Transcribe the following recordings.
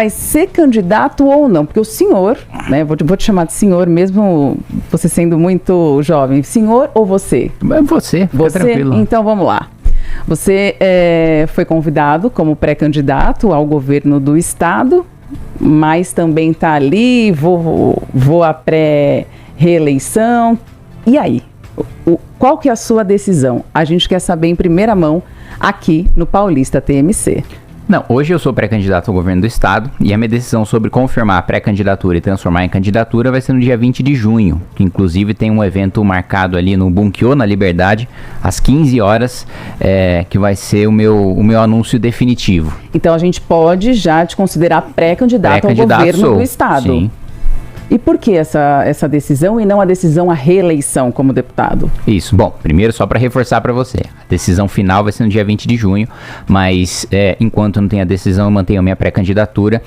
vai ser candidato ou não? Porque o senhor, né, vou te chamar de senhor mesmo você sendo muito jovem. Senhor ou você? Você, fica tranquilo. Então vamos lá. Você foi convidado como pré-candidato ao governo do estado, mas também está ali, vou à pré-reeleição. E aí? Qual que é a sua decisão? A gente quer saber em primeira mão aqui no Paulista TMC. Não, hoje eu sou pré-candidato ao governo do estado e a minha decisão sobre confirmar a pré-candidatura e transformar em candidatura vai ser no dia 20 de junho, que inclusive tem um evento marcado ali no Bunkiô, na Liberdade, às 15 horas, que vai ser o meu anúncio definitivo. Então a gente pode já te considerar pré-candidato ao governo do estado. Sim. E por que essa decisão e não a decisão à reeleição como deputado? Isso. Bom, primeiro só para reforçar para você, a decisão final vai ser no dia 20 de junho, mas enquanto não tem a decisão eu mantenho a minha pré-candidatura.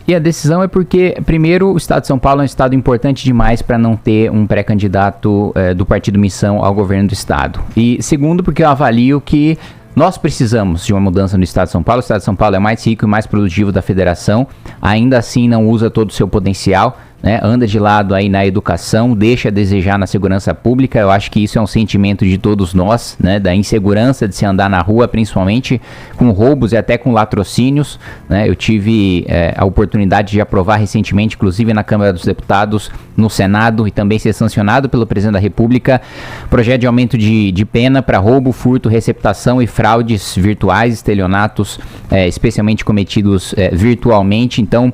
E a decisão é porque, primeiro, o estado de São Paulo é um estado importante demais para não ter um pré-candidato do Partido Missão ao governo do estado. E segundo, porque eu avalio que nós precisamos de uma mudança no estado de São Paulo. O estado de São Paulo é mais rico e mais produtivo da federação, ainda assim não usa todo o seu potencial, né? Anda de lado aí na educação, deixa a desejar na segurança pública. Eu acho que isso é um sentimento de todos nós, né? Da insegurança de se andar na rua, principalmente com roubos e até com latrocínios, né? Eu tive a oportunidade de aprovar recentemente, inclusive na Câmara dos Deputados, no Senado, e também ser sancionado pelo Presidente da República, projeto de aumento de pena para roubo, furto, receptação e fraudes virtuais, estelionatos, especialmente cometidos virtualmente. Então,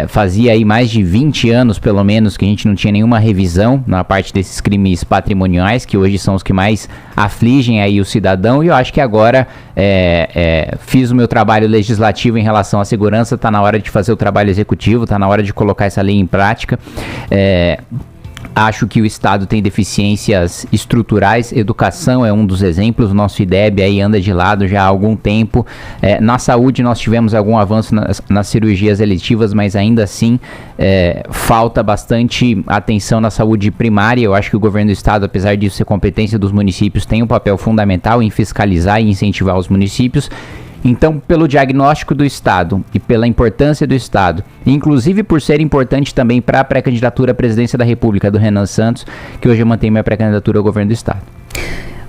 fazia aí mais de 20 anos, pelo menos, que a gente não tinha nenhuma revisão na parte desses crimes patrimoniais, que hoje são os que mais afligem aí o cidadão, e eu acho que agora fiz o meu trabalho legislativo em relação à segurança, está na hora de fazer o trabalho executivo, está na hora de colocar essa lei em prática. Acho que o estado tem deficiências estruturais, educação é um dos exemplos, o nosso IDEB aí anda de lado já há algum tempo. Na saúde nós tivemos algum avanço nas cirurgias eletivas, mas ainda assim falta bastante atenção na saúde primária. Eu acho que o governo do estado, apesar disso ser competência dos municípios, tem um papel fundamental em fiscalizar e incentivar os municípios. Então, pelo diagnóstico do estado e pela importância do estado, inclusive por ser importante também para a pré-candidatura à presidência da República do Renan Santos, que hoje eu mantenho minha pré-candidatura ao governo do estado.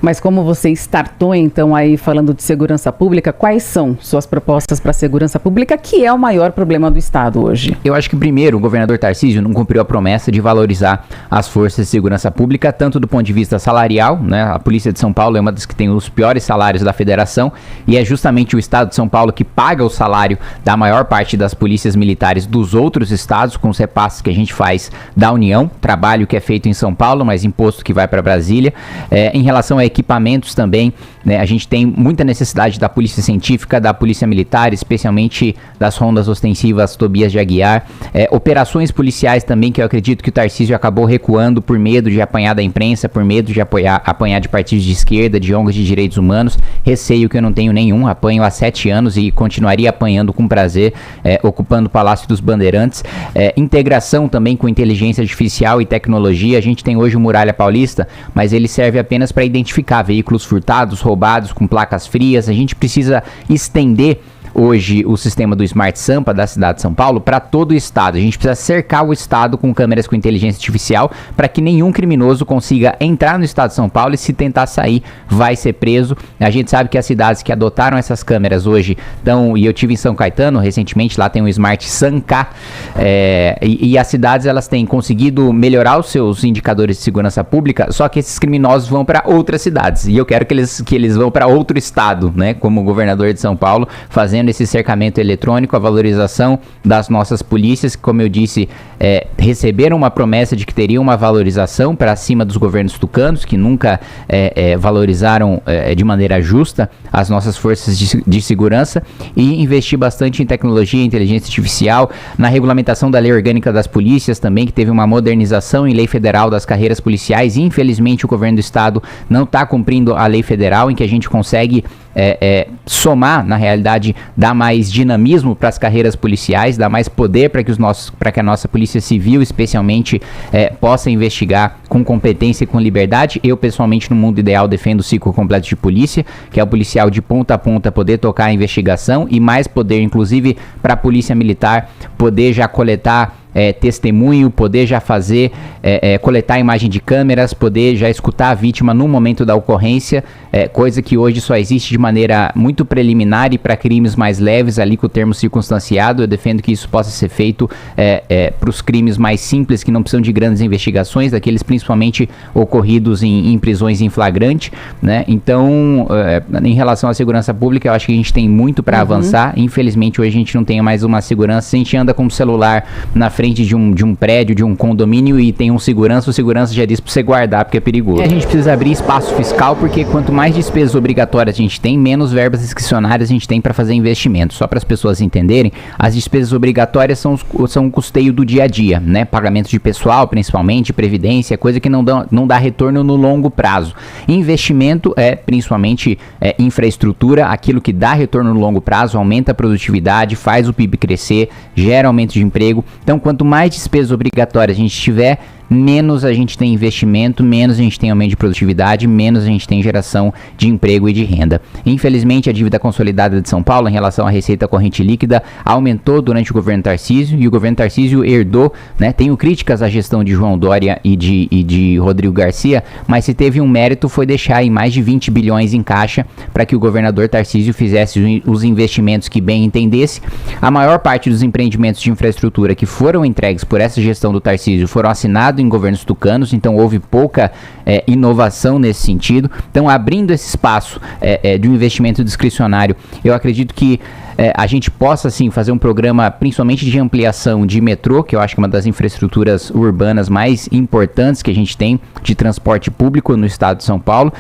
Mas como você startou, então, aí falando de segurança pública, quais são suas propostas para a segurança pública, que é o maior problema do estado hoje? Eu acho que, primeiro, o governador Tarcísio não cumpriu a promessa de valorizar as forças de segurança pública, tanto do ponto de vista salarial, né? A Polícia de São Paulo é uma das que tem os piores salários da federação, e é justamente o estado de São Paulo que paga o salário da maior parte das polícias militares dos outros estados, com os repasses que a gente faz da União, trabalho que é feito em São Paulo, mas imposto que vai para Brasília. Em relação a equipamentos também, né, a gente tem muita necessidade da polícia científica, da polícia militar, especialmente das rondas ostensivas Tobias de Aguiar, operações policiais também, que eu acredito que o Tarcísio acabou recuando por medo de apanhar da imprensa, por medo de apanhar de partidos de esquerda, de ONGs de direitos humanos, receio que eu não tenho nenhum, apanho há 7 anos e continuaria apanhando com prazer, ocupando o Palácio dos Bandeirantes. Integração também com inteligência artificial e tecnologia. A gente tem hoje o Muralha Paulista, mas ele serve apenas para identificar veículos furtados, roubados com placas frias. A gente precisa estender hoje o sistema do Smart Sampa da cidade de São Paulo para todo o estado. A gente precisa cercar o estado com câmeras com inteligência artificial para que nenhum criminoso consiga entrar no estado de São Paulo e, se tentar sair, vai ser preso. A gente sabe que as cidades que adotaram essas câmeras hoje estão, e eu tive em São Caetano recentemente, lá tem o Smart Sanca, e as cidades elas têm conseguido melhorar os seus indicadores de segurança pública, só que esses criminosos vão para outras cidades, e eu quero que eles vão para outro estado, né, como governador de São Paulo, fazendo esse cercamento eletrônico, a valorização das nossas polícias, que, como eu disse, receberam uma promessa de que teriam uma valorização para cima dos governos tucanos, que nunca valorizaram de maneira justa as nossas forças de segurança, e investir bastante em tecnologia e inteligência artificial, na regulamentação da lei orgânica das polícias também, que teve uma modernização em lei federal das carreiras policiais, e infelizmente o governo do estado não está cumprindo a lei federal, em que a gente consegue somar, na realidade, dar mais dinamismo para as carreiras policiais, dar mais poder para que a nossa Polícia Civil, especialmente, possa investigar com competência e com liberdade. Eu, pessoalmente, no mundo ideal, defendo o ciclo completo de polícia, que é o policial de ponta a ponta poder tocar a investigação e mais poder, inclusive, para a Polícia Militar poder já coletar testemunho, poder já fazer, coletar imagem de câmeras, poder já escutar a vítima no momento da ocorrência, coisa que hoje só existe de maneira muito preliminar e para crimes mais leves, ali com o termo circunstanciado. Eu defendo que isso possa ser feito para os crimes mais simples, que não precisam de grandes investigações, daqueles principalmente ocorridos em prisões em flagrante, né? Então, em relação à segurança pública, eu acho que a gente tem muito para avançar. Infelizmente, hoje a gente não tem mais uma segurança. A gente anda com o celular na frente de um prédio, de um condomínio e tem um segurança, o segurança já diz pra você guardar porque é perigoso. A gente precisa abrir espaço fiscal porque quanto mais despesas obrigatórias a gente tem, menos verbas discricionárias a gente tem para fazer investimentos. Só para as pessoas entenderem, as despesas obrigatórias são o custeio do dia a dia, né? Pagamentos de pessoal, principalmente, previdência, coisa que não dá retorno no longo prazo. Investimento principalmente infraestrutura, aquilo que dá retorno no longo prazo, aumenta a produtividade, faz o PIB crescer, gera aumento de emprego. Então, quanto mais despesas obrigatórias a gente tiver, menos a gente tem investimento, menos a gente tem aumento de produtividade, menos a gente tem geração de emprego e de renda. Infelizmente, a dívida consolidada de São Paulo em relação à receita corrente líquida aumentou durante o governo Tarcísio, e o governo Tarcísio herdou, né? Tenho críticas à gestão de João Dória e de Rodrigo Garcia, mas se teve um mérito foi deixar aí mais de 20 bilhões em caixa para que o governador Tarcísio fizesse os investimentos que bem entendesse. A maior parte dos empreendimentos de infraestrutura que foram entregues por essa gestão do Tarcísio foram assinados em governos tucanos, então houve pouca inovação nesse sentido. Então, abrindo esse espaço de um investimento discricionário, eu acredito que a gente possa, sim, fazer um programa principalmente de ampliação de metrô, que eu acho que é uma das infraestruturas urbanas mais importantes que a gente tem de transporte público no estado de São Paulo.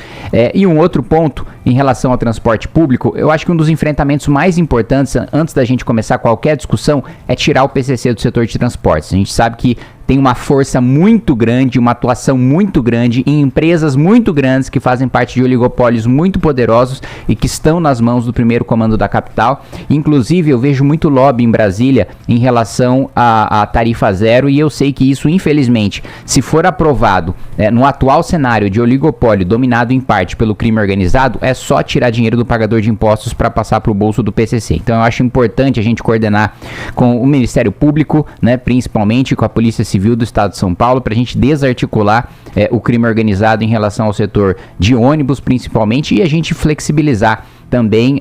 E um outro ponto em relação ao transporte público, eu acho que um dos enfrentamentos mais importantes antes da gente começar qualquer discussão é tirar o PCC do setor de transportes. A gente sabe que tem uma força muito grande, uma atuação muito grande em empresas muito grandes que fazem parte de oligopólios muito poderosos e que estão nas mãos do primeiro comando da capital. Inclusive, eu vejo muito lobby em Brasília em relação à tarifa zero, e eu sei que isso, infelizmente, se for aprovado no atual cenário de oligopólio dominado em parte pelo crime organizado, é só tirar dinheiro do pagador de impostos para passar para o bolso do PCC. Então, eu acho importante a gente coordenar com o Ministério Público, né, principalmente com a Polícia Civil do Estado de São Paulo, para a gente desarticular o crime organizado em relação ao setor de ônibus, principalmente, e a gente flexibilizar também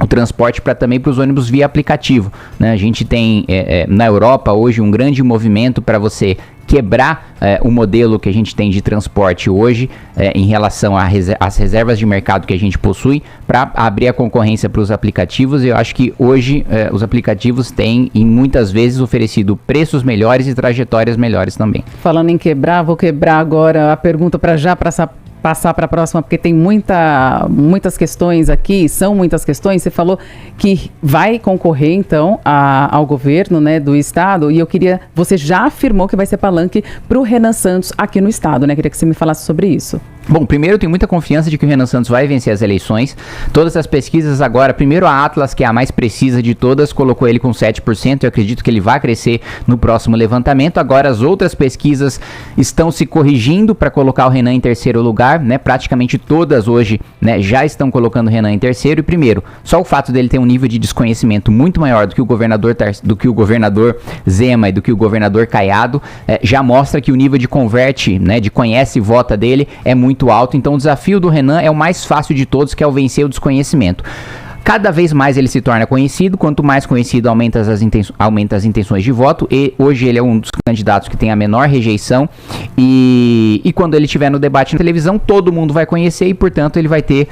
o transporte também para os ônibus via aplicativo, né? A gente tem na Europa hoje um grande movimento para você quebrar o modelo que a gente tem de transporte hoje em relação às reservas de mercado que a gente possui, para abrir a concorrência para os aplicativos. Eu acho que hoje os aplicativos têm, e muitas vezes, oferecido preços melhores e trajetórias melhores também. Falando em quebrar, vou quebrar agora a pergunta para passar para a próxima, porque tem muitas questões aqui, são muitas questões. Você falou que vai concorrer, então, ao governo, né, do estado, e você já afirmou que vai ser palanque para o Renan Santos aqui no estado, né? Queria que você me falasse sobre isso. Bom, primeiro eu tenho muita confiança de que o Renan Santos vai vencer as eleições. Todas as pesquisas agora, primeiro a Atlas, que é a mais precisa de todas, colocou ele com 7%. Eu acredito que ele vai crescer no próximo levantamento. Agora as outras pesquisas estão se corrigindo para colocar o Renan em terceiro lugar, né? Praticamente todas hoje, né, já estão colocando o Renan em terceiro. E primeiro, só o fato dele ter um nível de desconhecimento muito maior do que o governador Zema e do que o governador Caiado, já mostra que o nível de de conhece e vota dele é muito alto. Então o desafio do Renan é o mais fácil de todos, que é o vencer o desconhecimento. Cada vez mais ele se torna conhecido, quanto mais conhecido aumenta as intenções de voto, e hoje ele é um dos candidatos que tem a menor rejeição, e quando ele estiver no debate na televisão, todo mundo vai conhecer, e portanto ele vai ter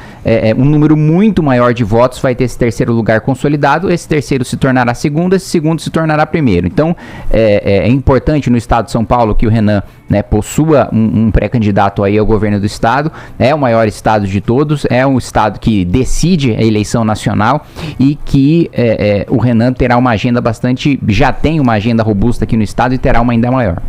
um número muito maior de votos, vai ter esse terceiro lugar consolidado, esse terceiro se tornará segundo, esse segundo se tornará primeiro. Então é importante no estado de São Paulo que o Renan, né, possua um pré-candidato aí ao governo do estado. É o maior estado de todos, é um estado que decide a eleição nacional, e que o Renan terá uma agenda já tem uma agenda robusta aqui no estado, e terá uma ainda maior.